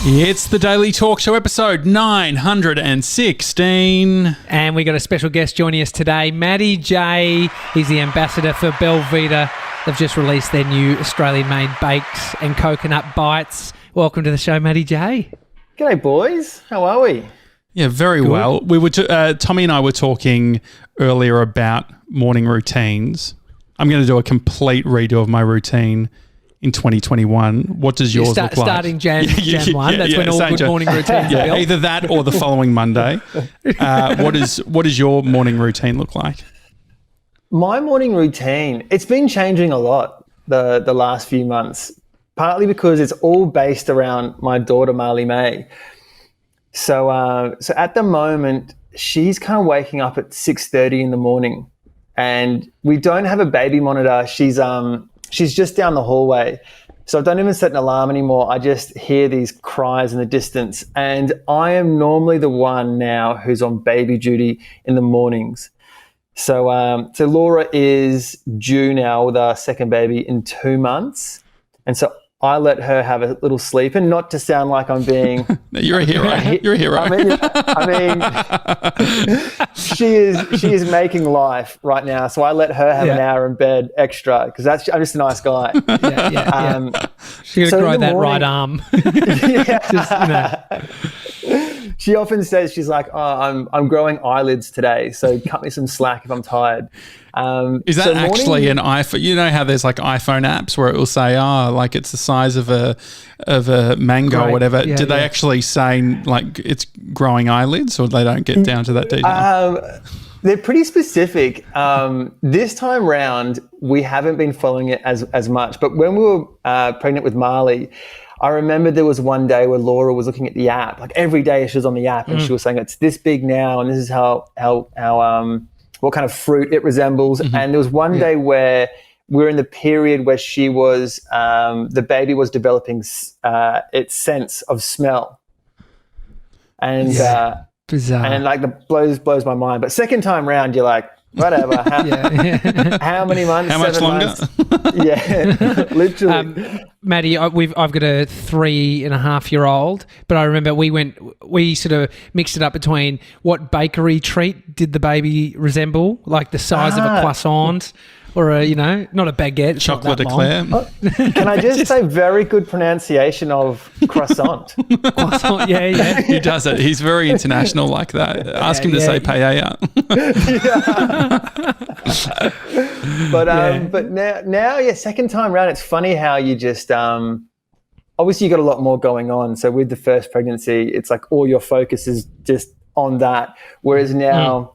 It's the Daily Talk Show episode 916. And we got a special guest joining us today, Matty J. He's the ambassador for belVita. They've just released their new Australian-made bakes and coconut bites. Welcome to the show, Matty J. G'day, boys. How are we? Yeah, very Good. well. We were Tommy and I were talking earlier about morning routines. I'm going to do a complete redo of my routine in 2021. What does yours look like? Starting Jan 1, that's when all good morning routines are built. Either that or the following Monday. What does your morning routine look like? My morning routine, it's been changing a lot the last few months, partly because it's all based around my daughter, Marley May. So at the moment, she's kind of waking up at 6:30 in the morning, and we don't have a baby monitor. She's just down the hallway. So I don't even set an alarm anymore. I just hear these cries in the distance. And I am normally the one now who's on baby duty in the mornings. So Laura is due now with our second baby in 2 months. And so I let her have a little sleep, and not to sound like I'm being... You're a hero. You're a hero. I mean, she is making life right now. So I let her have an hour in bed extra because I'm just a nice guy. She got to grow that right arm. She often says, she's like, "Oh, I'm growing eyelids today, so cut me some slack if I'm tired." Is that actually an iPhone? You know how there's like iPhone apps where it will say, like it's the size of a mango or whatever. Yeah, do they actually say like it's growing eyelids, or they don't get down to that detail? They're pretty specific. This time round, we haven't been following it as much. But when we were pregnant with Marley, I remember there was one day where Laura was looking at the app. Like every day she was on the app and she was saying, it's this big now and this is how what kind of fruit it resembles. Mm-hmm. And there was one day where we were in the period where she was, the baby was developing its sense of smell. And bizarre. And like the blows my mind. But second time round, you're like, whatever. How many months? How much longer? Yeah, literally. Matty, I've got a 3.5-year-old, but I remember we sort of mixed it up between what bakery treat did the baby resemble, like the size of a croissant or not a baguette. Chocolate eclair. Can I just say very good pronunciation of croissant? Croissant, yeah. He does it. He's very international like that. Ask him to say paella. But now, second time round, it's funny how you just obviously you got a lot more going on. So with the first pregnancy, it's like all your focus is just on that. Whereas now,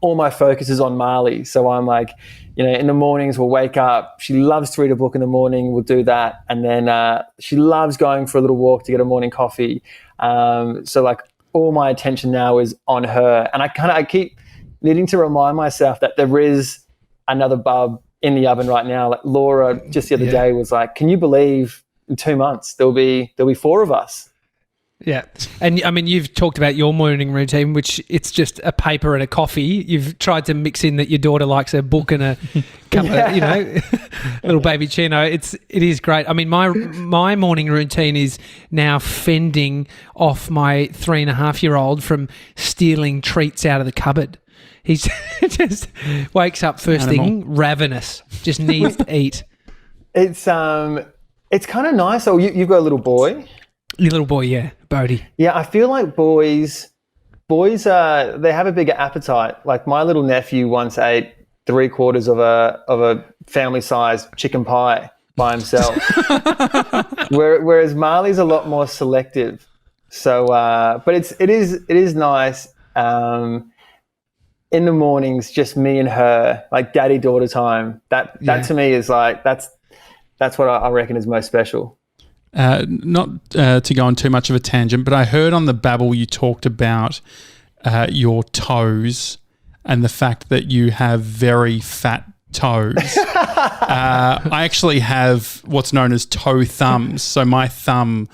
all my focus is on Marley. So I'm like, in the mornings we'll wake up. She loves to read a book in the morning. We'll do that, and then she loves going for a little walk to get a morning coffee. So like all my attention now is on her, and I keep needing to remind myself that there is another bub in the oven right now. Like Laura just the other day was like, "Can you believe in 2 months there'll be 4 of us?" Yeah. And I mean, you've talked about your morning routine, which it's just a paper and a coffee. You've tried to mix in that your daughter likes a book and a cup of, little baby chino. It is great. I mean, my morning routine is now fending off my 3.5-year-old from stealing treats out of the cupboard. He just wakes up first thing, ravenous, just needs to eat. It's kind of nice. Oh, you've got a little boy. Your little boy, yeah, Bodie. Yeah, I feel like boys, they have a bigger appetite. Like my little nephew once ate 3/4 of a family-sized chicken pie by himself. Whereas Marley's a lot more selective. So, but it is nice. In the mornings, just me and her, like daddy-daughter time. That to me is like that's what I reckon is most special. Not to go on too much of a tangent, but I heard on the Babble you talked about your toes and the fact that you have very fat toes. I actually have what's known as toe thumbs. So my thumb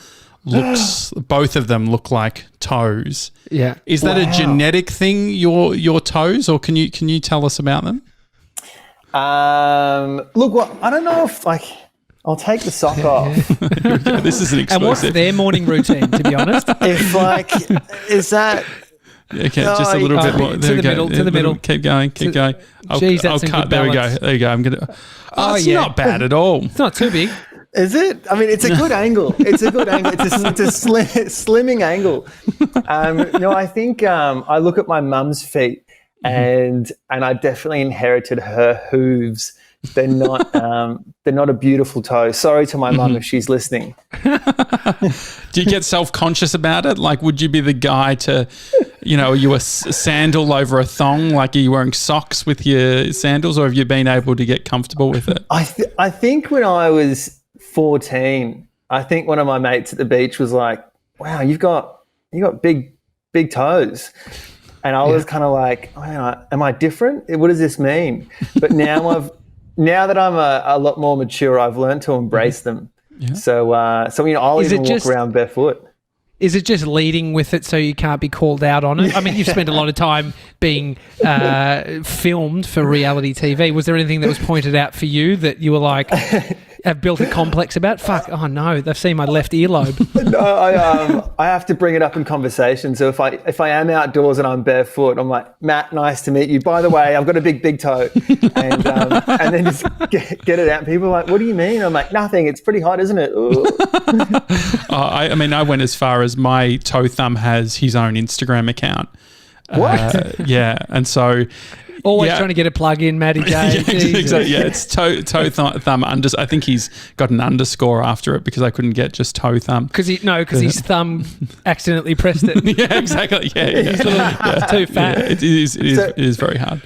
both of them look like toes. Yeah. Is that a genetic thing, your toes, or can you tell us about them? Look, I don't know if I'll take the sock off. This is an exclusive. And what's their morning routine, to be honest? If like, is that... Okay, just a little bit more. To the middle. Keep going. I'll that's in cut. good There we go. balance. There you go. I'm gonna. Oh, it's yeah. not bad at all. It's not too big. Is it? I mean, it's a good angle. It's a slimming angle. I think I look at my mum's feet, and I definitely inherited her hooves. They're not a beautiful toe. Sorry to my mum if she's listening. Do you get self-conscious about it? Like, would you be the guy to, are you a sandal over a thong? Like, are you wearing socks with your sandals, or have you been able to get comfortable with it? I think when I was 14, I think one of my mates at the beach was like, "Wow, you got big toes," and I was kind of like, "Am I different? What does this mean?" But now that I'm a lot more mature, I've learned to embrace them. Yeah. So I'll even walk around barefoot. Is it just leading with it so you can't be called out on it? I mean, you've spent a lot of time being filmed for reality TV. Was there anything that was pointed out for you that you were like, have built a complex about? Fuck, oh no, they've seen my left earlobe. No, I have to bring it up in conversation. So if I am outdoors and I'm barefoot, I'm like, Matt, nice to meet you. By the way, I've got a big toe. And then just get it out. People are like, what do you mean? I'm like, nothing. It's pretty hot, isn't it? I went as far as my toe thumb has his own Instagram account. What? Yeah, and so... Always trying to get a plug in, Matty J. Exactly. Yeah, it's toe thumb under. I think he's got an underscore after it because I couldn't get just toe thumb. Because his thumb accidentally pressed it. Yeah, exactly. Yeah. Too fat. Yeah, it is very hard.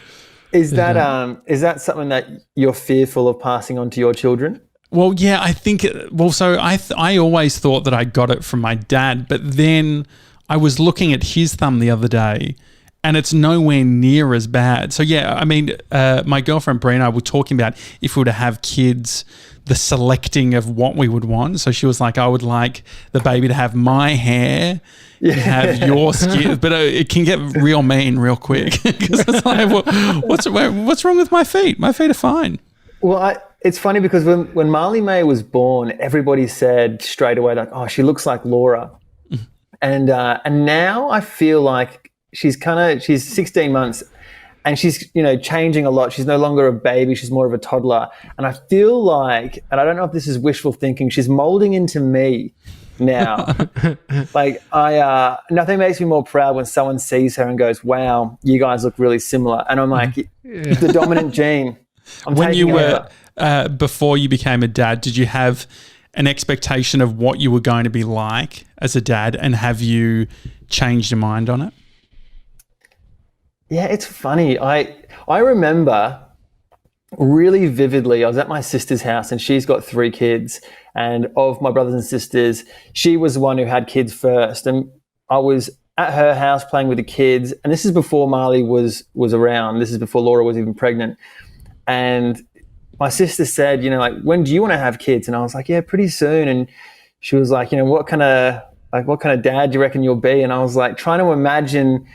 Is that something that you're fearful of passing on to your children? Well, yeah, I think. So I always thought that I got it from my dad, but then I was looking at his thumb the other day, and it's nowhere near as bad. So, yeah, I mean, my girlfriend Brie and I were talking about if we were to have kids, the selecting of what we would want. So she was like, I would like the baby to have my hair, have your skin, but it can get real mean real quick. Because it's like, well, what's wrong with my feet? My feet are fine. Well, it's funny because when Marley May was born, everybody said straight away, like, oh, she looks like Laura. And now I feel like she's 16 months and she's, changing a lot. She's no longer a baby. She's more of a toddler. And I feel like, and I don't know if this is wishful thinking, she's molding into me now. Like nothing makes me more proud when someone sees her and goes, wow, you guys look really similar. And I'm like, the dominant gene. When you were, before you became a dad, did you have an expectation of what you were going to be like as a dad, and have you changed your mind on it? Yeah, it's funny. I remember really vividly, I was at my sister's house and she's got 3 kids, and of my brothers and sisters, she was the one who had kids first. And I was at her house playing with the kids, and this is before Marley was around. This is before Laura was even pregnant. And my sister said, like, when do you want to have kids? And I was like, yeah, pretty soon. And she was like, what kind of dad do you reckon you'll be? And I was like, trying to imagine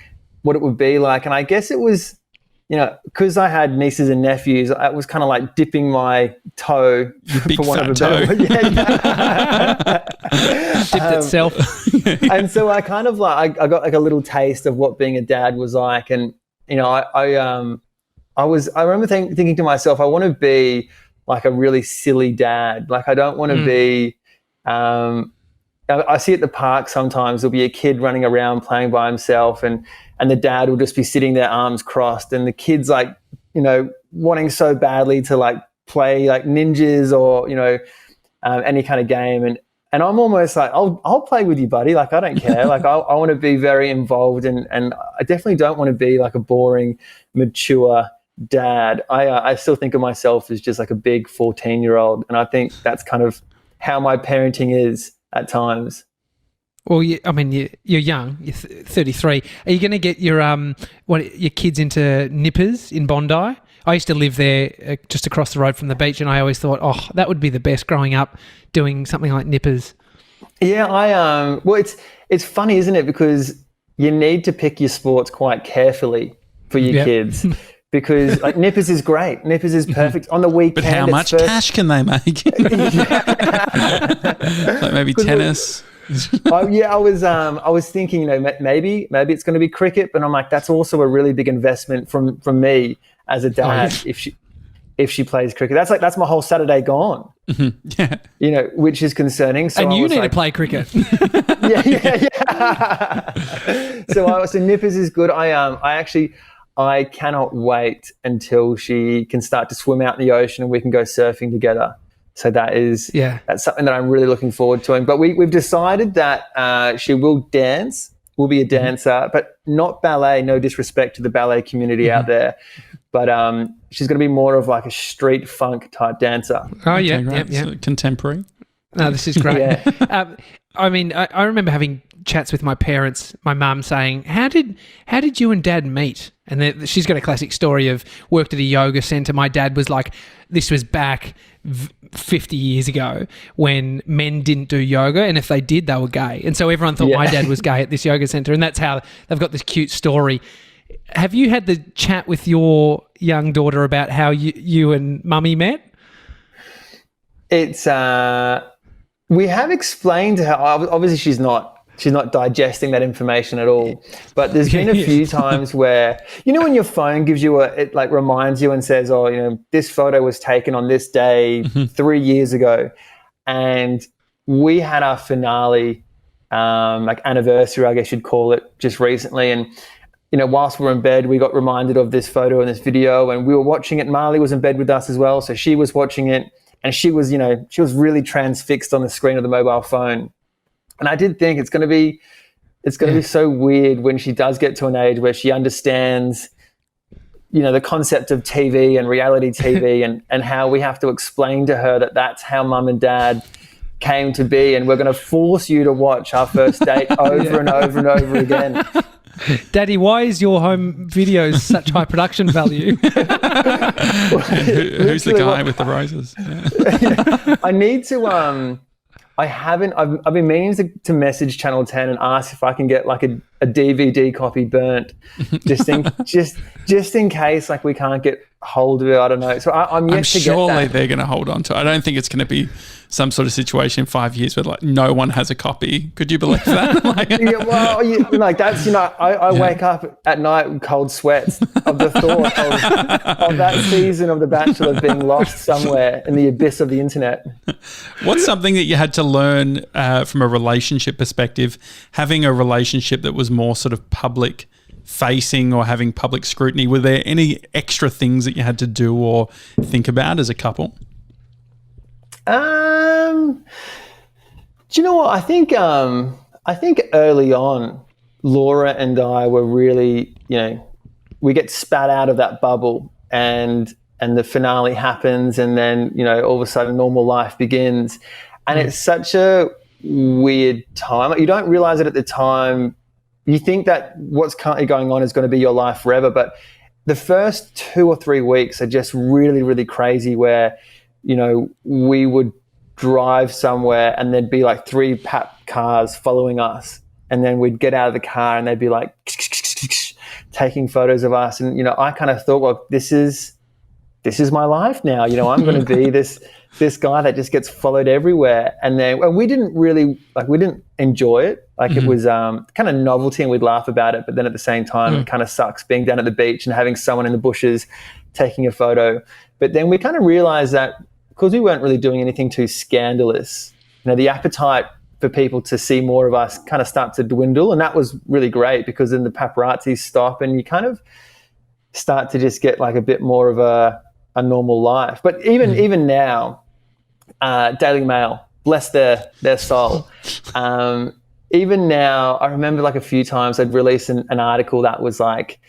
what it would be like. And I guess it was, because I had nieces and nephews, I was kind of like dipping my toe, big for one fat of a toe. Dipped itself. And so I kind of like, I got like a little taste of what being a dad was like. And, I remember thinking to myself, I want to be like a really silly dad. Like, I don't want to be, I see at the park sometimes there'll be a kid running around playing by himself, and the dad will just be sitting there arms crossed, and the kid's like, wanting so badly to like play like ninjas or, any kind of game. And I'm almost like, I'll play with you, buddy. Like, I don't care. Like, I want to be very involved, and I definitely don't want to be like a boring, mature dad. I still think of myself as just like a big 14-year-old. And I think that's kind of how my parenting is at times. Well, you're young. You're 33. Are you going to get your kids into Nippers in Bondi? I used to live there just across the road from the beach, and I always thought, oh, that would be the best growing up, doing something like Nippers. Yeah, well, it's funny, isn't it? Because you need to pick your sports quite carefully for your kids. because like Nippers is great. Nippers is perfect on the weekend. But how much cash can they make? Like maybe tennis. I was thinking, maybe it's going to be cricket, but I'm like, that's also a really big investment from me as a dad. If she plays cricket, that's my whole Saturday gone. Yeah, which is concerning. So and you need to play cricket. yeah. So Nippers is good. I cannot wait until she can start to swim out in the ocean and we can go surfing together. So that's something that I'm really looking forward to. But we've decided that she will dance, will be a dancer, but not ballet. No disrespect to the ballet community out there, but she's going to be more of like a street funk type dancer. Oh yeah, So contemporary. No, this is great. I mean, I remember having chats with my parents, my mum saying, how did you and Dad meet? And she's got a classic story of worked at a yoga centre. My dad was like, this was back 50 years ago when men didn't do yoga, and if they did, they were gay. And so everyone thought my dad was gay at this yoga centre, and that's how they've got this cute story. Have you had the chat with your young daughter about how you and Mummy met? It's we have explained to her. Obviously, she's not digesting that information at all. But there's been a few times where, when your phone gives you it like reminds you and says, oh, this photo was taken on this day 3 years ago. And we had our finale, like anniversary, I guess you'd call it, just recently. And, whilst we were in bed, we got reminded of this photo and this video, and we were watching it. Marley was in bed with us as well. So she was watching it, and she was really transfixed on the screen of the mobile phone. And I did think it's going to be so weird when she does get to an age where she understands, the concept of TV and reality TV and how we have to explain to her that that's how Mum and Dad came to be. And we're going to force you to watch our first date over and over and over again. Daddy, why is your home videos such high production value? Who's the guy with the roses? Yeah. I need to... I've been meaning to message Channel 10 and ask if I can get like a DVD copy burnt, just in case like we can't get hold of it. I don't know. So I'm yet to get that. Surely they're going to hold on to it. I don't think it's going to be some sort of situation in 5 years where like no one has a copy. Could you believe that? That's I wake up at night with cold sweats of the thought of that season of The Bachelor being lost somewhere in the abyss of the internet. What's something that you had to learn from a relationship perspective, having a relationship that was more sort of public facing or having public scrutiny? Were there any extra things that you had to do or think about as a couple? Do you know what? I think early on, Laura and I were really, we get spat out of that bubble and the finale happens, and then, all of a sudden normal life begins. And it's such a weird time. You don't realize it at the time. You think that what's currently going on is going to be your life forever. But the first 2 or 3 weeks are just really, really crazy where, we would drive somewhere and there'd be like 3 PAP cars following us. And then we'd get out of the car and they'd be like taking photos of us. And, I kind of thought, well, this is my life now. I'm going to be this guy that just gets followed everywhere. And we didn't really, we didn't enjoy it. It was kind of novelty and we'd laugh about it. But then at the same time, it kind of sucks being down at the beach and having someone in the bushes taking a photo. But then we kind of realized that because we weren't really doing anything too scandalous, the appetite for people to see more of us kind of start to dwindle. And that was really great because then the paparazzi stop and you kind of start to just get like a bit more of a normal life. But even now, Daily Mail, bless their soul. Even now, I remember like a few times they'd release an article that was like,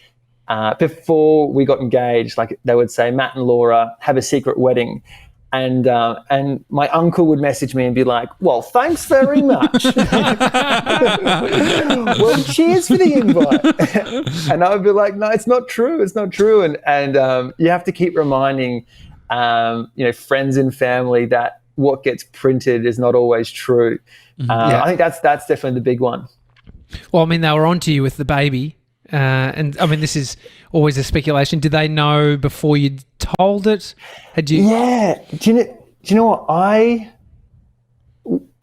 before we got engaged, like they would say, Matt and Laura have a secret wedding. And my uncle would message me and be like, well, thanks very much. Well, cheers for the invite. And I would be like, no, it's not true. It's not true. And you have to keep reminding, friends and family that what gets printed is not always true. I think that's definitely the big one. Well, I mean, they were onto you with the baby. And I mean, this is always a speculation. Did they know before you told it? Had you? Yeah. Do you know what?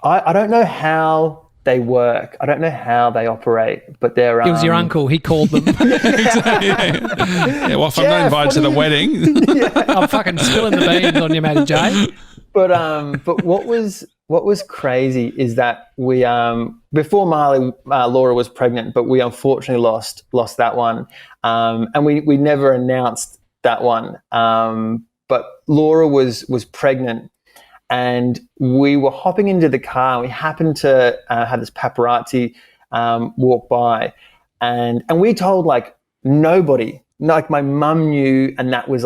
I don't know how they work. I don't know how they operate, but they're... It was your uncle. He called them. Exactly. Yeah, well, if I'm not invited to the wedding... I'm fucking spilling the beans on you, Matty J. But what was crazy is that we before Marley, Laura was pregnant, but we unfortunately lost that one, and we never announced that one. But Laura was pregnant, and we were hopping into the car, and we happened to have this paparazzi walk by, and we told like nobody, like my mum knew, and that was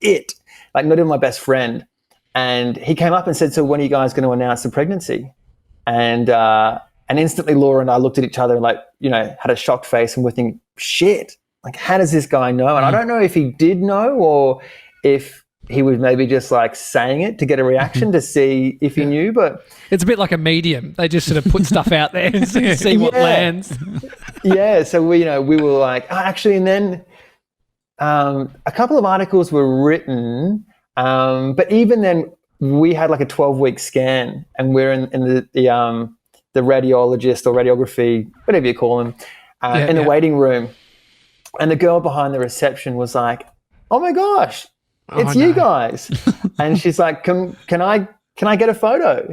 it, like not even my best friend. And he came up and said, "So when are you guys going to announce the pregnancy?" And instantly Laura and I looked at each other and had a shocked face, and we're thinking, shit, like how does this guy know? And I don't know if he did know or if he was maybe just like saying it to get a reaction to see if he knew, but... It's a bit like a medium. They just sort of put stuff out there and see what lands. Yeah, so we were like, actually, and then a couple of articles were written, but even then we had like a 12-week scan, and we're in the radiologist or radiography, whatever you call them, in the waiting room. And the girl behind the reception was like, "Oh my gosh, it's you guys." And she's like, can I get a photo?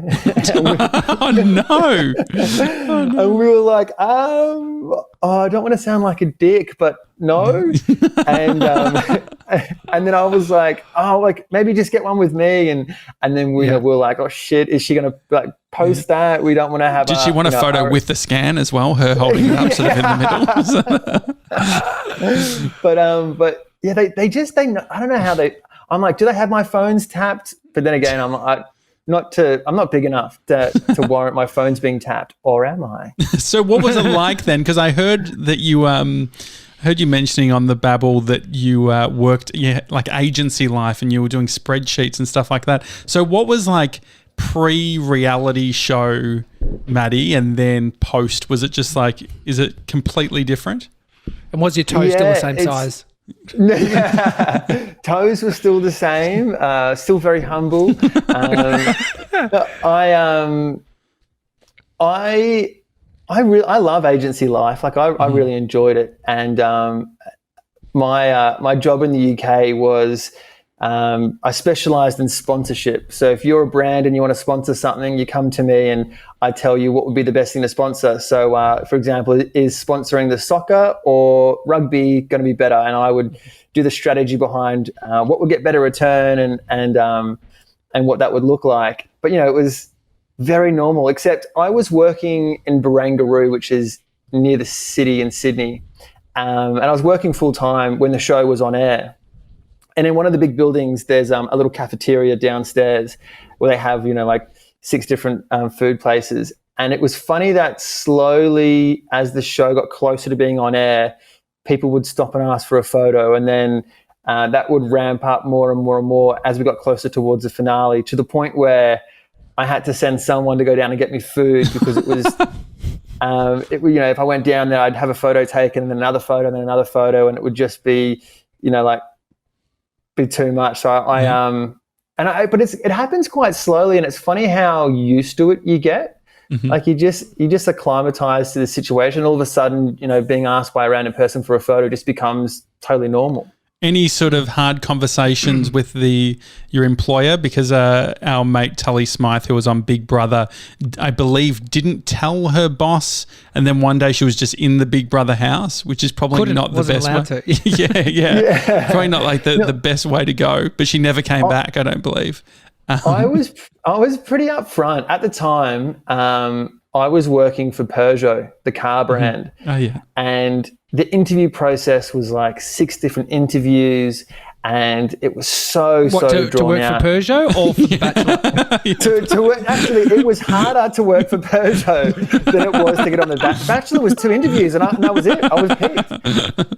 Oh no. And we were like, I don't want to sound like a dick, but no. And then I was like, maybe just get one with me. And then we were like, oh shit, is she going to like post that? We don't want to have. Did she want a photo with the scan as well? Her holding it up sort of in the middle. But yeah, they I don't know how they. I'm like, do they have my phones tapped? But then again, I'm not big enough to warrant my phones being tapped, or am I? So what was it like then? Because I heard that you heard you mentioning on the Babble that you worked like agency life, and you were doing spreadsheets and stuff like that. So what was like pre-reality show Matty and then post? Was it just like, is it completely different? And was your toe still the same size? Toes were still the same, still very humble. I love agency life. Like I really enjoyed it, and my job in the UK was I specialised in sponsorship. So if you're a brand and you want to sponsor something, you come to me and I tell you what would be the best thing to sponsor. So, for example, is sponsoring the soccer or rugby going to be better? And I would do the strategy behind what would get better return and what that would look like. But it was very normal. Except I was working in Barangaroo, which is near the city in Sydney, and I was working full time when the show was on air. And in one of the big buildings, there's a little cafeteria downstairs where they have, like 6 different food places. And it was funny that slowly, as the show got closer to being on air, people would stop and ask for a photo. And then that would ramp up more and more and more as we got closer towards the finale, to the point where I had to send someone to go down and get me food, because it was, if I went down there, I'd have a photo taken and then another photo and then another photo, and it would just be, be too much. So but it happens quite slowly, and it's funny how used to it you get. Mm-hmm. Like you just acclimatise to the situation. All of a sudden, being asked by a random person for a photo just becomes totally normal. Any sort of hard conversations with your employer? Because our mate Tully Smythe, who was on Big Brother, I believe didn't tell her boss, and then one day she was just in the Big Brother house, which is probably not the best way. yeah. Probably not like the best way to go. But she never came back, I don't believe. I was pretty upfront at the time. I was working for Peugeot, the car brand. Mm-hmm. Oh yeah, and the interview process was like 6 different interviews, and it was so drawn out. To work for Peugeot or for The Bachelor? to work, actually, it was harder to work for Peugeot than it was to get on The Bachelor. Was 2 interviews, and that was it. I was picked.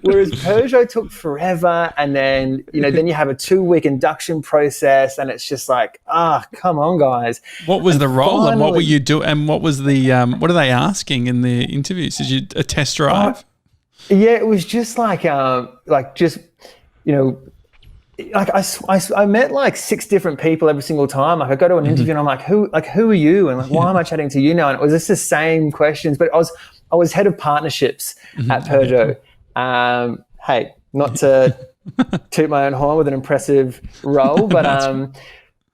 Whereas Peugeot took forever, and then then you have a 2-week induction process, and it's just like, come on, guys. What was the role, and what were you doing, and what was the what are they asking in the interviews? Did you a test drive? Yeah, it was just like just, you know, like I met like 6 different people every single time. Like I go to an interview and I'm like, who are you? And like, why am I chatting to you now? And it was just the same questions, but I was head of partnerships at Peugeot. Hey, not to toot my own horn with an impressive role, but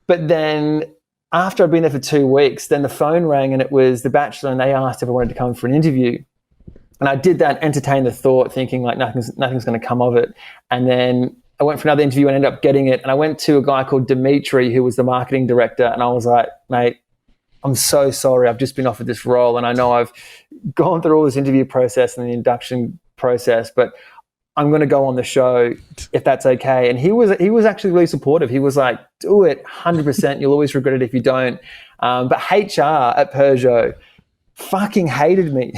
then after I'd been there for 2 weeks, then the phone rang and it was The Bachelor, and they asked if I wanted to come for an interview. And I did that, entertain the thought, thinking like nothing's going to come of it. And then I went for another interview and ended up getting it. And I went to a guy called Dimitri, who was the marketing director. And I was like, mate, I'm so sorry. I've just been offered this role. And I know I've gone through all this interview process and the induction process, but I'm going to go on the show if that's okay. And he was actually really supportive. He was like, do it 100%. You'll always regret it if you don't. But HR at Peugeot fucking hated me.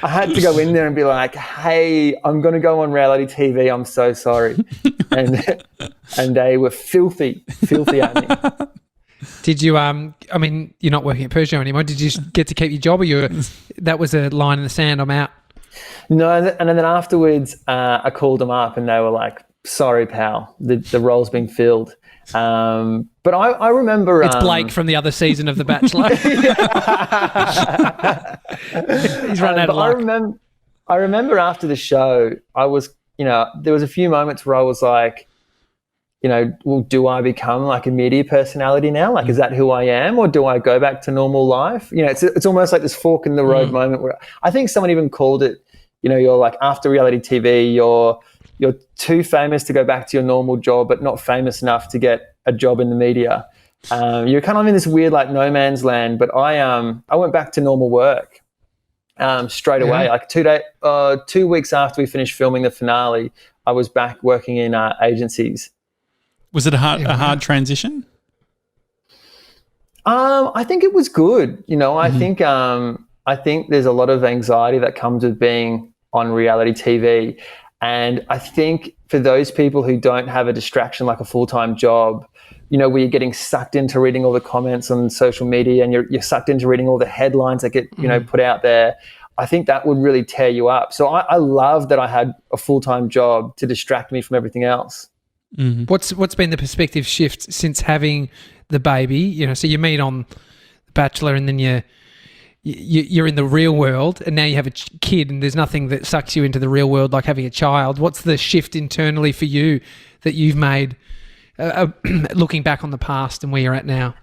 I had to go in there and be like, hey, I'm going to go on reality TV. I'm so sorry. And they were filthy at me. Did you, I mean, you're not working at Peugeot anymore. Did you get to keep your job, or that was a line in the sand, I'm out? No, and then afterwards, I called them up and they were like, sorry, pal, the role's been filled. But I remember... It's Blake from the other season of The Bachelor. He's run out of luck. I remember after the show, I was, there was a few moments where I was like, well, do I become like a media personality now? Like, is that who I am, or do I go back to normal life? It's almost like this fork in the road moment where I think someone even called it, you're like, after reality TV, you're too famous to go back to your normal job, but not famous enough to get a job in the media. You're kind of in this weird like no man's land. But I went back to normal work straight away. Like 2 weeks after we finished filming the finale, I was back working in agencies. Was it a hard transition? I think it was good. I think there's a lot of anxiety that comes with being on reality TV. And I think for those people who don't have a distraction like a full-time job, where you're getting sucked into reading all the comments on social media and you're sucked into reading all the headlines that get, put out there, I think that would really tear you up. So I love that I had a full-time job to distract me from everything else. Mm-hmm. What's been the perspective shift since having the baby? So you meet on Bachelor and then you're in the real world, and now you have a kid, and there's nothing that sucks you into the real world like having a child. What's the shift internally for you that you've made looking back on the past and where you're at now?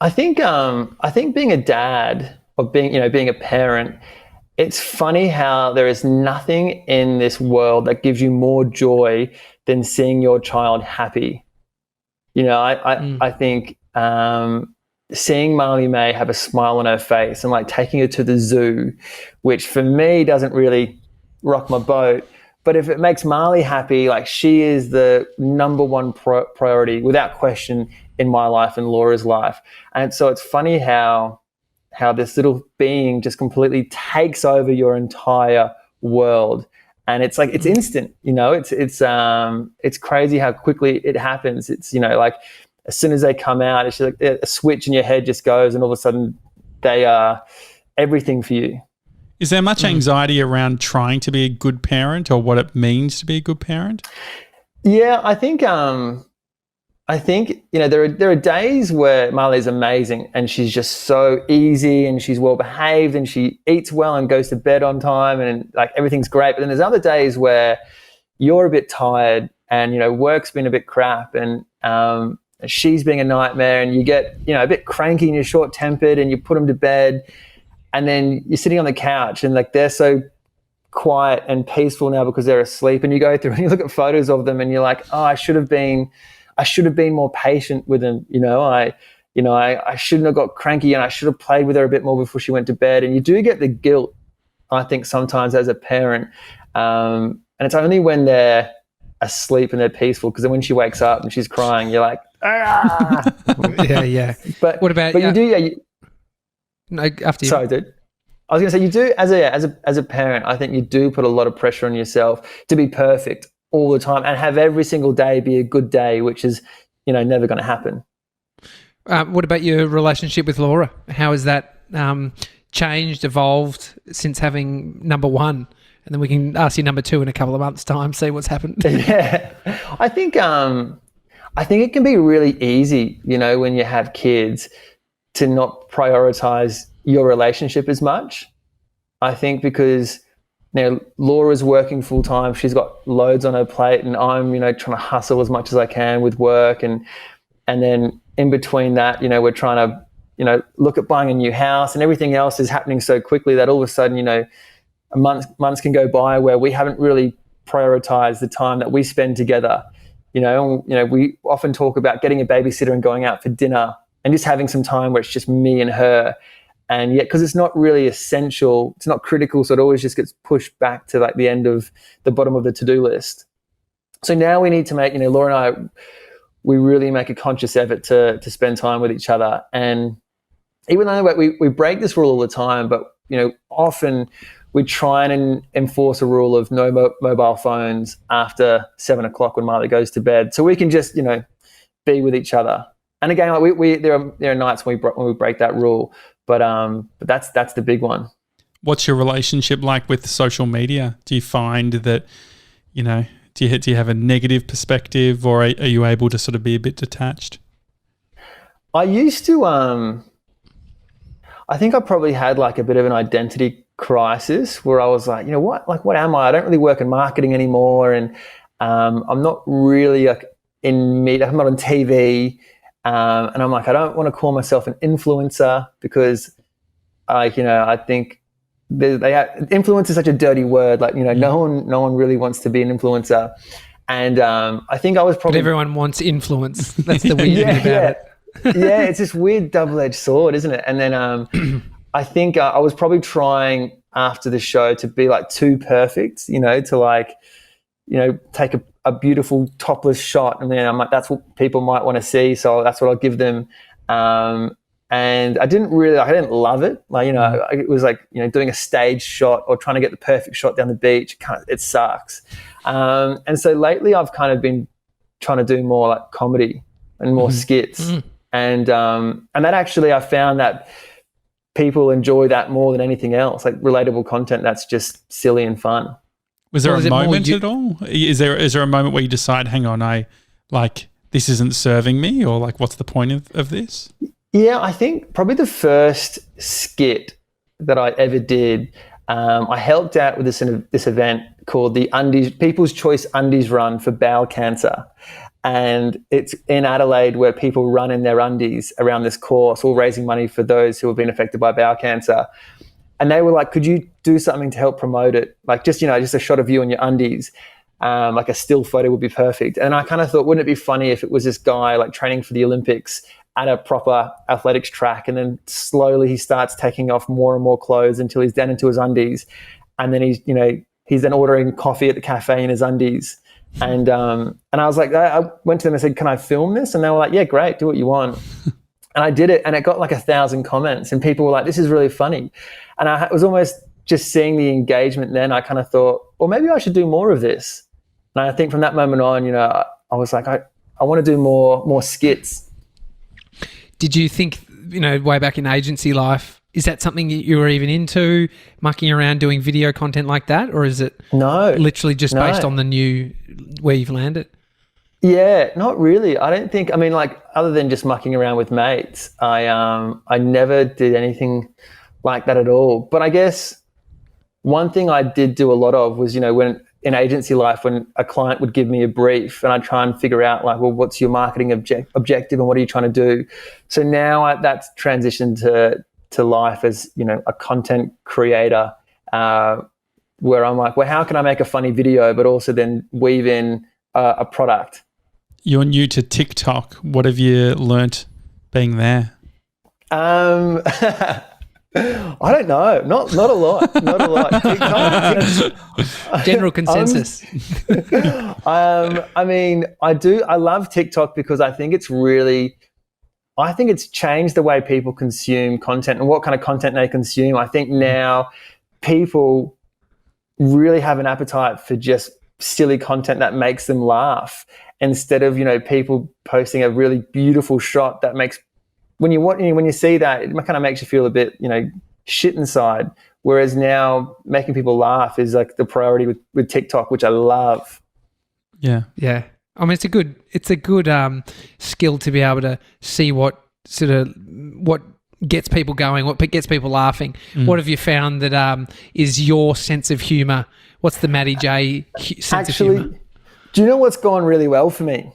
I think being a dad, or being a parent, it's funny how there is nothing in this world that gives you more joy than seeing your child happy. I think seeing Marley May have a smile on her face and like taking her to the zoo, which for me doesn't really rock my boat, but if it makes Marley happy, like she is the number one priority without question in my life and Laura's life. And so it's funny how this little being just completely takes over your entire world. And it's like, it's instant, it's crazy how quickly it happens. It's, like as soon as they come out, it's like a switch in your head just goes, and all of a sudden they are everything for you. Is there much anxiety around trying to be a good parent, or what it means to be a good parent? Yeah, I think there are days where Marley's amazing and she's just so easy and she's well behaved and she eats well and goes to bed on time and like everything's great. But then there's other days where you're a bit tired and work's been a bit crap and she's being a nightmare, and you get a bit cranky and you're short-tempered and you put them to bed, and then you're sitting on the couch and like they're so quiet and peaceful now because they're asleep, and you go through and you look at photos of them and you're like, oh, I should have been more patient with them. I shouldn't have got cranky, and I should have played with her a bit more before she went to bed. And you do get the guilt, I think, sometimes as a parent. And it's only when they're asleep and they're peaceful, because then when she wakes up and she's crying, you're like, ah. Yeah. But what about? But you do, no, after you. Sorry, dude. I was going to say, you do as a parent. I think you do put a lot of pressure on yourself to be perfect all the time and have every single day be a good day, which is, never going to happen. What about your relationship with Laura? How has that changed, evolved since having number one? And then we can ask you number two in a couple of months' time, see what's happened. Yeah. I think it can be really easy, when you have kids, to not prioritize your relationship as much. I think because Laura's working full time, she's got loads on her plate, and I'm trying to hustle as much as I can with work, and then in between that, we're trying to look at buying a new house, and everything else is happening so quickly that all of a sudden months can go by where we haven't really prioritized the time that we spend together. We often talk about getting a babysitter and going out for dinner and just having some time where it's just me and her. And yet, because it's not really essential, it's not critical, so it always just gets pushed back to like the end of the bottom of the to-do list. So now we need to make, Laura and I, we really make a conscious effort to spend time with each other. And even though we break this rule all the time, but, often we try and enforce a rule of no mobile phones after 7 o'clock when Marley goes to bed, so we can just be with each other. And again, like there are nights when we break that rule, but that's the big one. What's your relationship like with social media? Do you find that do you have a negative perspective, or are you able to sort of be a bit detached? I used to. I think I probably had like a bit of an identity crisis where I was like, what am I? I don't really work in marketing anymore, and I'm not really like in media. I'm not on TV, and I'm like, I don't want to call myself an influencer because, I think influence is such a dirty word. Like, no one really wants to be an influencer, and I think I was probably. But everyone wants influence. That's the weird thing about it. Yeah, it's this weird double-edged sword, isn't it? And then I think I was probably trying after the show to be like too perfect, to like, take a beautiful topless shot, and then I'm like, that's what people might want to see, so that's what I'll give them. And I didn't love it. Like, it was like, doing a stage shot or trying to get the perfect shot down the beach. It sucks. And so lately I've kind of been trying to do more like comedy and more skits. And that actually, I found that people enjoy that more than anything else, like relatable content that's just silly and fun. Was there a moment at all? Is there a moment where you decide, hang on, this isn't serving me, or like, what's the point of this? Yeah, I think probably the first skit that I ever did, I helped out with this event called the People's Choice Undies Run for Bowel Cancer. And it's in Adelaide, where people run in their undies around this course, all raising money for those who have been affected by bowel cancer. And they were like, could you do something to help promote it? Like just a shot of you in your undies, like a still photo would be perfect. And I kind of thought, wouldn't it be funny if it was this guy like training for the Olympics at a proper athletics track, and then slowly he starts taking off more and more clothes until he's down into his undies. And then he's then ordering coffee at the cafe in his undies. And I was like, I went to them and said, can I film this? And they were like, yeah, great, do what you want. And I did it, and it got like 1,000 comments, and people were like, this is really funny. And I was almost just seeing the engagement then, I kind of thought, well, maybe I should do more of this. And I think from that moment on, I was like, I want to do more skits. Did you think, way back in agency life, is that something you were even into, mucking around doing video content like that? Or is it literally just based on the new, where you've landed? Yeah, not really. I don't think, other than just mucking around with mates, I never did anything like that at all. But I guess one thing I did do a lot of was, when in agency life, when a client would give me a brief and I'd try and figure out like, well, what's your marketing objective and what are you trying to do? So now that's transitioned to life as, a content creator, where I'm like, well, how can I make a funny video, but also then weave in a product? You're new to TikTok. What have you learnt being there? I don't know. Not a lot. Not a lot. TikTok. General consensus. I love TikTok because I think it's changed the way people consume content and what kind of content they consume. I think now people really have an appetite for just silly content that makes them laugh, instead of, people posting a really beautiful shot that makes, when you see that, it kind of makes you feel a bit, shit inside. Whereas now making people laugh is like the priority with TikTok, which I love. Yeah. Yeah. I mean, it's a good skill to be able to see what gets people going, what gets people laughing. What have you found that is your sense of humour? What's the Matty J sense of humour? Do you know what's gone really well for me?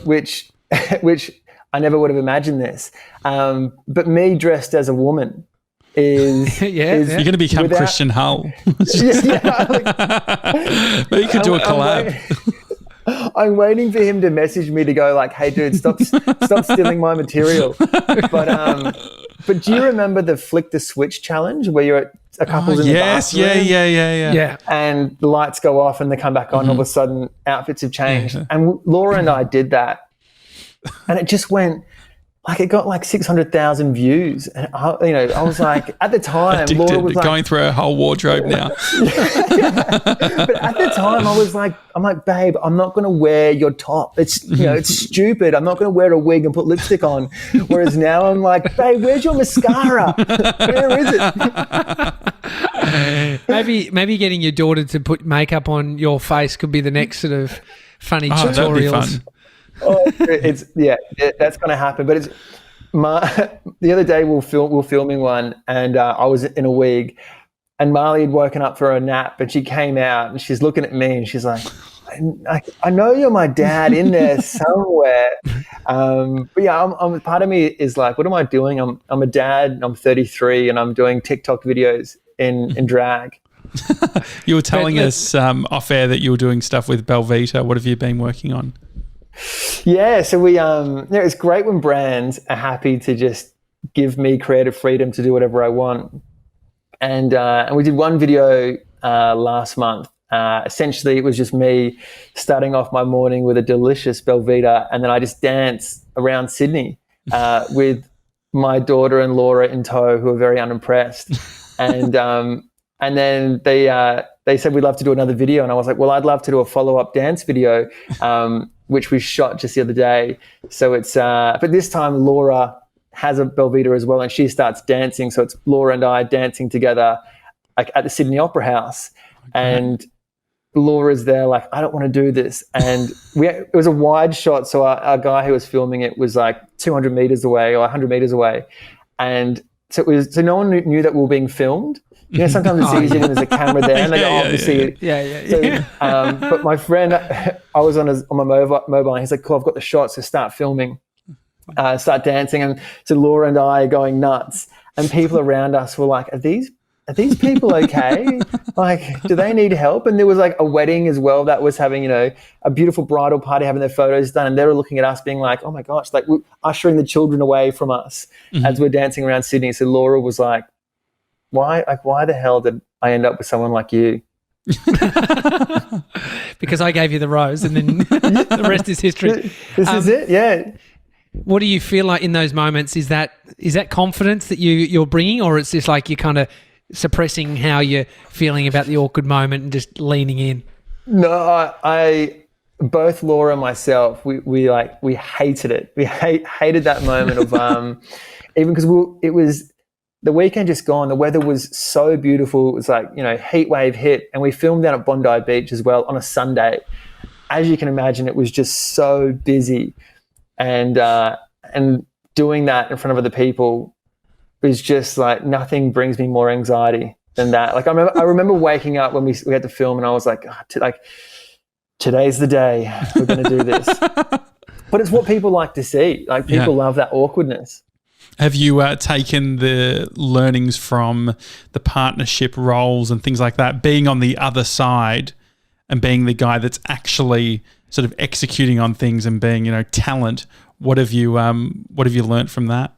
Which I never would have imagined this. But me dressed as a woman is you're going to become Christian Hull. Maybe you could do a collab. I'm waiting for him to message me to go like, "Hey, dude, stop stealing my material." But do you remember the flick the switch challenge where you're at a couple's in the bathroom? Yeah. And the lights go off and they come back on. All of a sudden, outfits have changed. Yeah. And Laura and I did that, and it just went. Like it got like 600,000 views, and I was like, at the time, addicted, Laura was like, going through her whole wardrobe now. But at the time, I'm like, babe, I'm not going to wear your top. It's it's stupid. I'm not going to wear a wig and put lipstick on. Whereas now I'm like, babe, where's your mascara? Where is it? Maybe getting your daughter to put makeup on your face could be the next sort of funny tutorials. That'd be fun. That's going to happen. But the other day we're filming one, and I was in a wig, and Marley had woken up for a nap, and she came out and she's looking at me and she's like, I know you're my dad in there somewhere. But yeah, I'm part of me is like, what am I doing? I'm a dad. I'm 33, and I'm doing TikTok videos in drag. You were telling us off air that you were doing stuff with belVita. What have you been working on? Yeah, so we it's great when brands are happy to just give me creative freedom to do whatever I want. And we did one video last month. Essentially, it was just me starting off my morning with a delicious belVita, and then I just dance around Sydney with my daughter and Laura in tow, who are very unimpressed. And then they said we'd love to do another video, and I was like, well, I'd love to do a follow-up dance video, which we shot just the other day. So it's but this time Laura has a belVita as well, and she starts dancing. So it's Laura and I dancing together, like at the Sydney Opera House, and Laura's there like, I don't want to do this. And it was a wide shot, so our guy who was filming it was like 200 meters away or 100 meters away, and so no one knew that we were being filmed. Sometimes it's easier when there's a camera there, and they go, obviously. Yeah. But my friend, I was on my mobile, and he's like, cool, I've got the shot, so start filming, start dancing. And so Laura and I are going nuts, and people around us were like, are these people okay? Like, do they need help? And there was like a wedding as well that was having, a beautiful bridal party, having their photos done, and they were looking at us being like, oh my gosh, like we're ushering the children away from us as we're dancing around Sydney. So Laura was like, why the hell did I end up with someone like you? Because I gave you the rose, and then the rest is history. This is it, yeah. What do you feel like in those moments? Is that confidence that you're bringing, or it's just like you're kind of suppressing how you're feeling about the awkward moment and just leaning in? No, I both Laura and myself, we hated it. We hated that moment of even because it was. The weekend just gone, the weather was so beautiful. It was like, heat wave hit, and we filmed down at Bondi Beach as well on a Sunday. As you can imagine, it was just so busy, and doing that in front of other people is just like, nothing brings me more anxiety than that. Like I remember waking up when we had to film, and I was like, today's the day we're going to do this. But it's what people like to see. Like people love that awkwardness. Have you taken the learnings from the partnership roles and things like that, being on the other side and being the guy that's actually sort of executing on things and being, talent? What have you learned from that?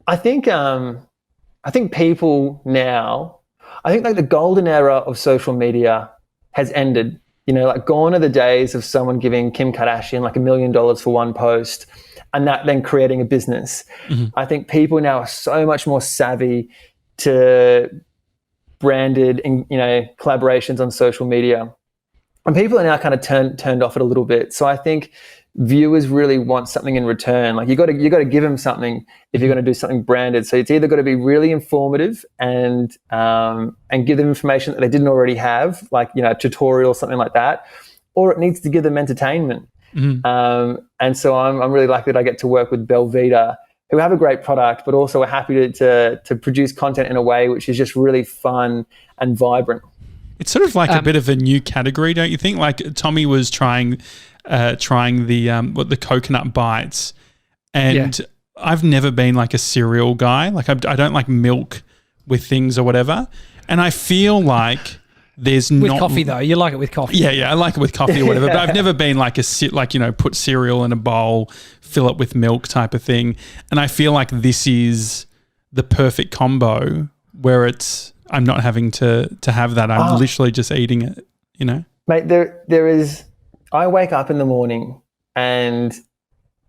I think people now, like the golden era of social media has ended. Like gone are the days of someone giving Kim Kardashian like $1 million for one post, and that then creating a business. I think people now are so much more savvy to branded, collaborations on social media, and people are now kind of turned off it a little bit. So I think viewers really want something in return. Like you got to give them something if you're going to do something branded. So it's either got to be really informative and give them information that they didn't already have, like, you know, a tutorial, something like that, or it needs to give them entertainment. And so I'm really lucky that I get to work with belVita, who have a great product, but also are happy to produce content in a way which is just really fun and vibrant. It's sort of like a bit of a new category, don't you think? Like Tommy was trying the coconut bites, and I've never been like a cereal guy. Like I don't like milk with things or whatever, and I feel like there's with not coffee though. You like it with coffee. Yeah, I like it with coffee or whatever. But I've never been like put cereal in a bowl, fill it with milk type of thing. And I feel like this is the perfect combo where I'm not having to have that. I'm literally just eating it, you know? Mate, I wake up in the morning and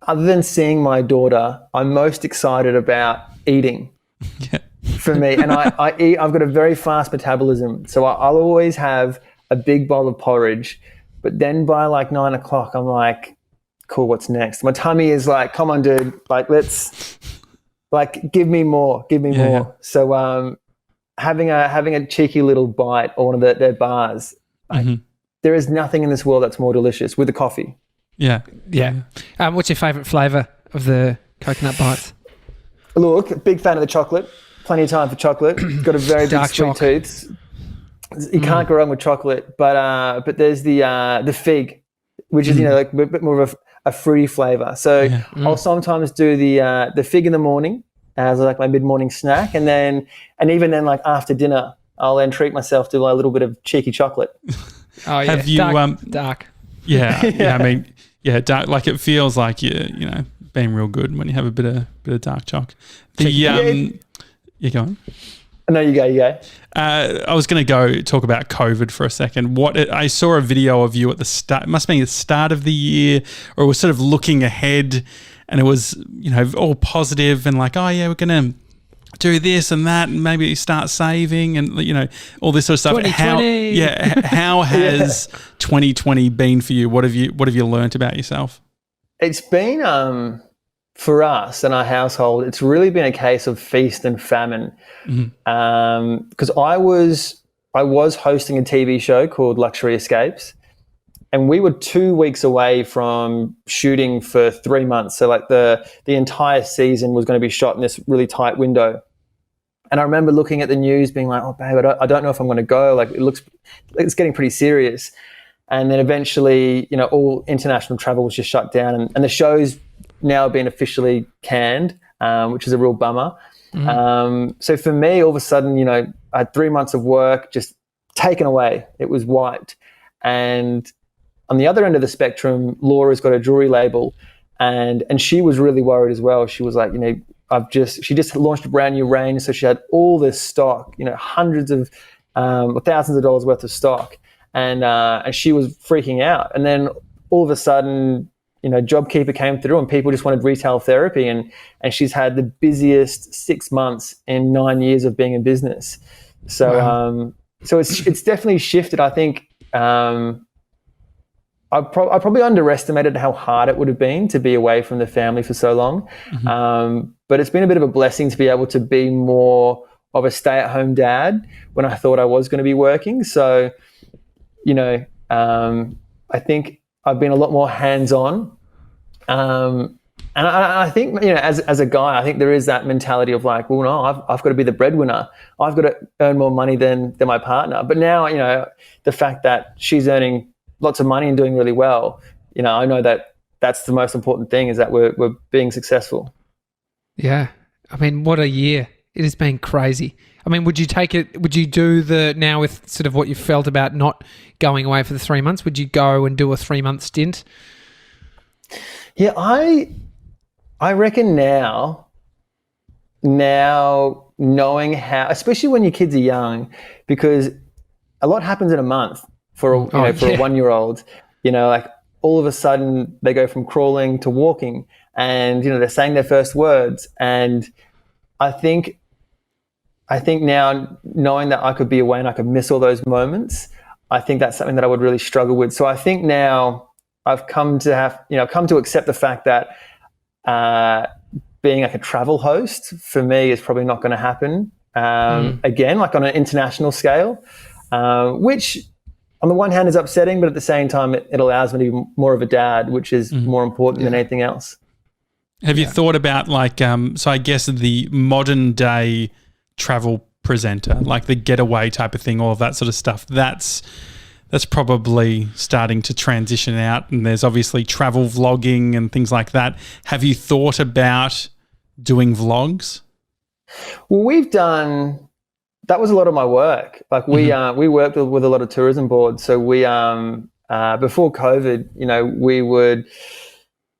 other than seeing my daughter, I'm most excited about eating. Yeah. For me, and I eat. I've got a very fast metabolism, so I'll always have a big bowl of porridge. But then by like 9 o'clock, I'm like, "Cool, what's next?" My tummy is like, "Come on, dude! Like, give me more, give me more." So, having a cheeky little bite or one of their bars, there is nothing in this world that's more delicious with the coffee. Yeah. What's your favourite flavour of the coconut bites? Look, big fan of the chocolate. Plenty of time for chocolate. Got a very big sweet tooth. You can't go wrong with chocolate. But there's the fig, which is like a bit more of a fruity flavour. So I'll sometimes do the fig in the morning as like my mid-morning snack, and even then like after dinner, I'll then treat myself to a little bit of cheeky chocolate. Oh yeah, have you dark? Yeah, I mean, dark. Like it feels like you know being real good when you have a bit of dark choc. You going? No, you go. I was going to go talk about COVID for a second. I saw a video of you at the start. It must be the start of the year, or it was sort of looking ahead, and it was all positive and like, oh yeah, we're going to do this and that, and maybe start saving, and all this sort of stuff. 2020. How has 2020 been for you? What have you learnt about yourself? It's been for us and our household, it's really been a case of feast and famine. Because I was hosting a TV show called Luxury Escapes, and we were 2 weeks away from shooting for 3 months. So like the entire season was going to be shot in this really tight window. And I remember looking at the news being like, oh, babe, I don't know if I'm going to go. Like it's getting pretty serious. And then eventually, all international travel was just shut down, and the show's now been officially canned, which is a real bummer. So for me, all of a sudden, I had 3 months of work just taken away. It was wiped. And on the other end of the spectrum, Laura's got a jewelry label, and she was really worried as well. She was like, she just launched a brand new range, so she had all this stock, hundreds of thousands of dollars worth of stock, and she was freaking out. And then all of a sudden, JobKeeper came through, and people just wanted retail therapy, and she's had the busiest 6 months in 9 years of being in business. So, wow. So it's definitely shifted. I think I probably underestimated how hard it would have been to be away from the family for so long. But it's been a bit of a blessing to be able to be more of a stay-at-home dad when I thought I was going to be working. So, I think I've been a lot more hands-on. And I think, as a guy, I think there is that mentality of like, well, no, I've got to be the breadwinner. I've got to earn more money than my partner. But now, the fact that she's earning lots of money and doing really well, I know that that's the most important thing, is that we're being successful. Yeah. I mean, what a year. It has been crazy. I mean, would you do now with sort of what you felt about not going away for the 3 months, would you go and do a 3 month stint? Yeah, I reckon now knowing how, especially when your kids are young, because a lot happens in a month for a 1-year-old, like all of a sudden they go from crawling to walking, and they're saying their first words. And I think now, knowing that I could be away and I could miss all those moments, I think that's something that I would really struggle with. So I think now I've come to accept the fact that being like a travel host for me is probably not going to happen again, like on an international scale, which on the one hand is upsetting, but at the same time it allows me to be more of a dad, which is more important than anything else. Have you thought about like, so I guess the modern day travel presenter, like the getaway type of thing, all of that sort of stuff, that's probably starting to transition out, and there's obviously travel vlogging and things like that. Have you thought about doing vlogs? Well, that was a lot of my work. Like we worked with a lot of tourism boards. So we before COVID,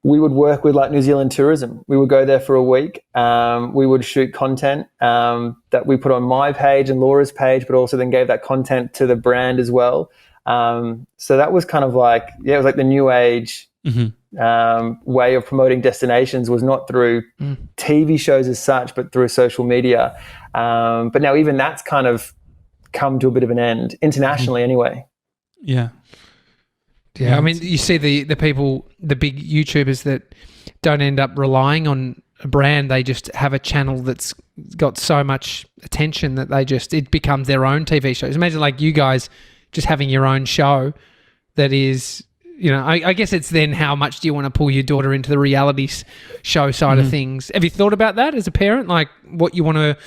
we would work with like New Zealand tourism. We would go there for a week. We would shoot content that we put on my page and Laura's page, but also then gave that content to the brand as well. So that was kind of like, it was like the new age way of promoting destinations, was not through TV shows as such, but through social media. But now even that's kind of come to a bit of an end, internationally anyway. Yeah. Yeah, I mean, you see the people, the big YouTubers that don't end up relying on a brand, they just have a channel that's got so much attention that it becomes their own TV shows. Imagine like you guys just having your own show that is, I guess it's then how much do you want to pull your daughter into the reality show side of things? Have you thought about that as a parent, like what you want to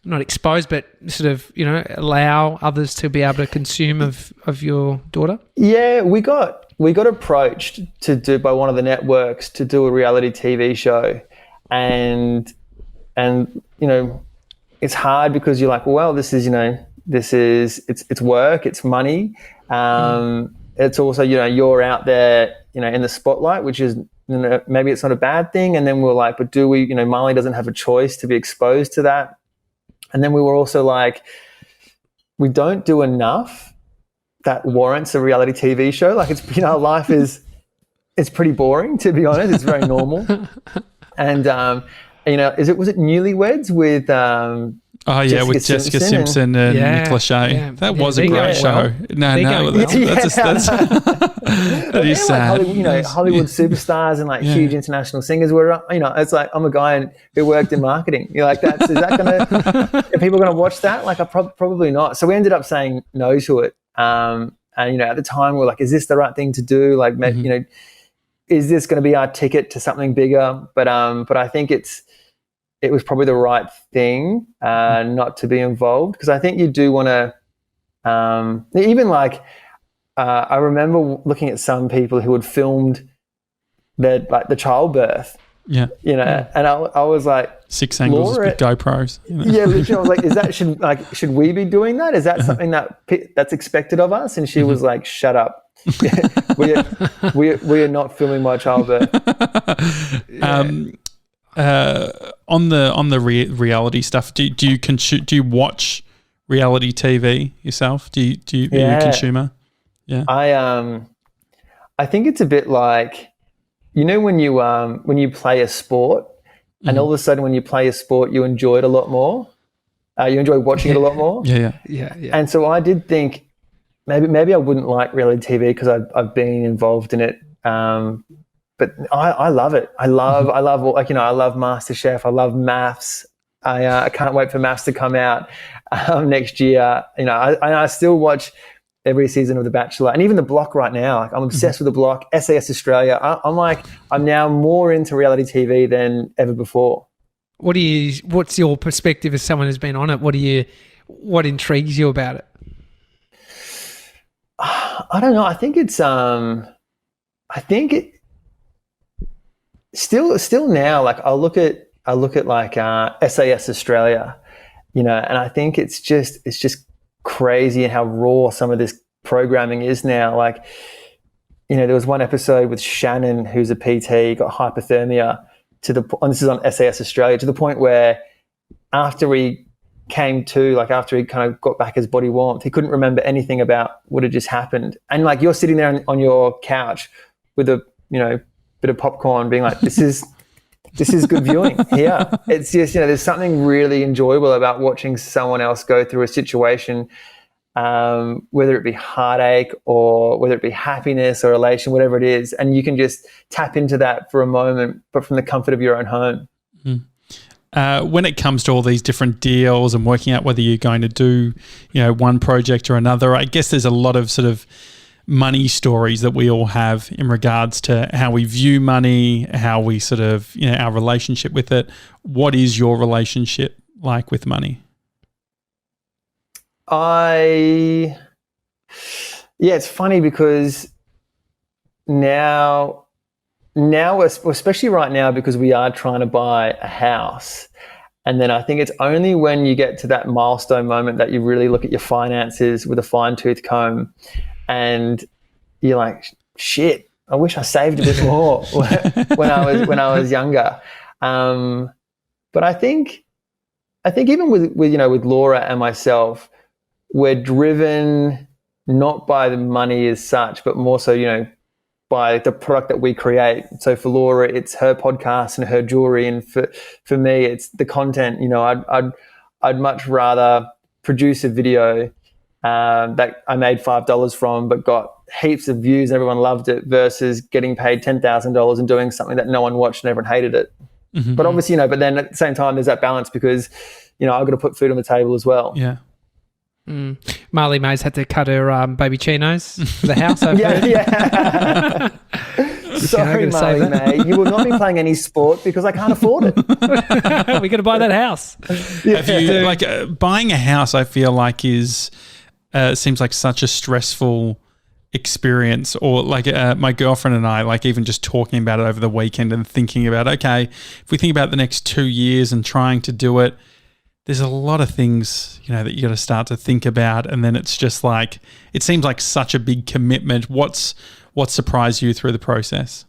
not expose, but sort of, allow others to be able to consume of your daughter? Yeah, we got approached by one of the networks to do a reality TV show, and it's hard because you're like, well, this is it's work, it's money, it's also you're out there in the spotlight, which is maybe it's not a bad thing. And then we're like, but do we? Marley doesn't have a choice to be exposed to that. And then we were also like, we don't do enough that warrants a reality TV show. Like it's, life it's pretty boring, to be honest. It's very normal. And, was it Newlyweds with, with Jessica Simpson and Nick Lachey. Yeah. That was a great show. No, that's that is sad. Like Hollywood superstars and like huge international singers were, it's like, I'm a guy who worked in marketing. You're like, are people going to watch that? Like, probably not. So we ended up saying no to it. And, at the time we're like, is this the right thing to do? Like, is this going to be our ticket to something bigger? But I think it was probably the right thing not to be involved, because I think you do want to even like I remember looking at some people who had filmed the childbirth, and I was like, 6 angles with GoPros. Yeah, literally, I was like, should we be doing that? Is that something that's expected of us? And she was like, shut up. we are not filming my childbirth. On the reality stuff, do you watch reality TV yourself? Are you a consumer? Yeah. I think it's a bit like, when you play a sport and all of a sudden when you play a sport you enjoy it a lot more. You enjoy watching it a lot more. Yeah. And so I did think maybe I wouldn't like reality TV because I've been involved in it. But I love it. I love I love MasterChef. I love Maths. I can't wait for Maths to come out next year. I still watch every season of The Bachelor, and even The Block right now. Like, I'm obsessed with The Block. SAS Australia. I'm now more into reality TV than ever before. What's your perspective as someone who's been on it? What intrigues you about it? I don't know. I think it's still now, like I look at like SAS Australia, and I think it's just crazy and how raw some of this programming is now. Like, there was one episode with Shannon, who's a PT, got hypothermia and this is on SAS Australia, to the point where after he came to, like after he kind of got back his body warmth, he couldn't remember anything about what had just happened. And like, you're sitting there on your couch with a, bit of popcorn being like, this is good viewing here. It's just, there's something really enjoyable about watching someone else go through a situation whether it be heartache or whether it be happiness or elation, whatever it is. And you can just tap into that for a moment, but from the comfort of your own home. When it comes to all these different deals and working out whether you're going to do, one project or another, I guess there's a lot of sort of money stories that we all have in regards to how we view money, how we sort of, our relationship with it. What is your relationship like with money? It's funny because now, especially right now, because we are trying to buy a house. And then I think it's only when you get to that milestone moment that you really look at your finances with a fine-tooth comb and you're like, shit, I wish I saved a bit more when I was younger. But I think even with Laura and myself, we're driven not by the money as such, but more so, by the product that we create. So for Laura, it's her podcast and her jewelry, and for me, it's the content. I'd much rather produce a video that I made $5 from, but got heaps of views and everyone loved it, versus getting paid $10,000 and doing something that no one watched and everyone hated it. Mm-hmm. But obviously, but then at the same time, there's that balance because, I've got to put food on the table as well. Yeah. Marley May's had to cut her baby chinos for the house. Yeah. Sorry, Marley May, you will not be playing any sport because I can't afford it. We're going to buy that house. Yeah. Have you, buying a house, I feel like seems like such a stressful experience, or my girlfriend and I, even just talking about it over the weekend and thinking about, okay, if we think about the next 2 years and trying to do it, there's a lot of things, that you got to start to think about. And then it's just it seems like such a big commitment. What surprised you through the process?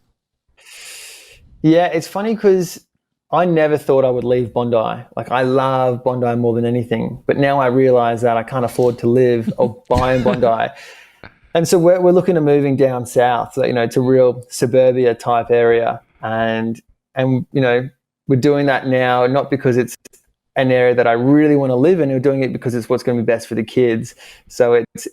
Yeah, it's funny because I never thought I would leave Bondi. I love Bondi more than anything, but now I realize that I can't afford to live or buy in Bondi. And so we're looking at moving down south, to real suburbia type area. And we're doing that now, not because it's an area that I really want to live in. We're doing it because it's what's going to be best for the kids. So it's,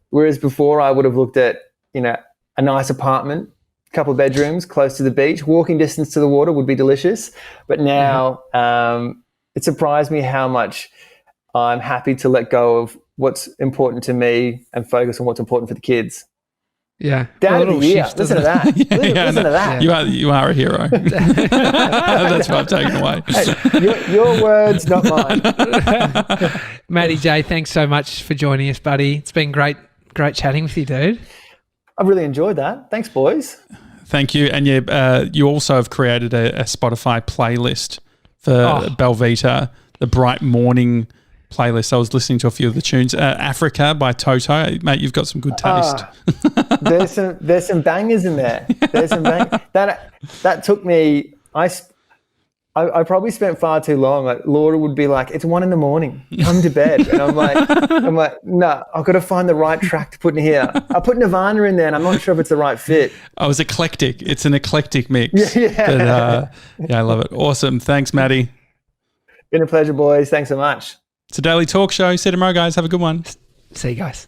whereas before I would have looked at, a nice apartment, a couple of bedrooms close to the beach, walking distance to the water would be delicious. But now it surprised me how much I'm happy to let go of what's important to me and focus on what's important for the kids. Yeah. Dad of the year. Listen to that. Listen to that. You are a hero. That's what I've taken away. Hey, your words, not mine. Matty J, thanks so much for joining us, buddy. It's been great chatting with you, dude. I've really enjoyed that. Thanks, boys. Thank you. And you also have created a Spotify playlist for belVita, the Bright Morning playlist. I was listening to a few of the tunes. Africa by Toto. Mate, you've got some good taste. There's some bangers in there. There's some that took me. I probably spent far too long. Laura would be like, "It's 1 a.m. Come to bed," and I'm like, "No, I've got to find the right track to put in here." I put Nirvana in there, and I'm not sure if it's the right fit. I was eclectic. It's an eclectic mix. Yeah. But, I love it. Awesome. Thanks, Matty. Been a pleasure, boys. Thanks so much. It's a daily talk show. See you tomorrow, guys. Have a good one. See you guys.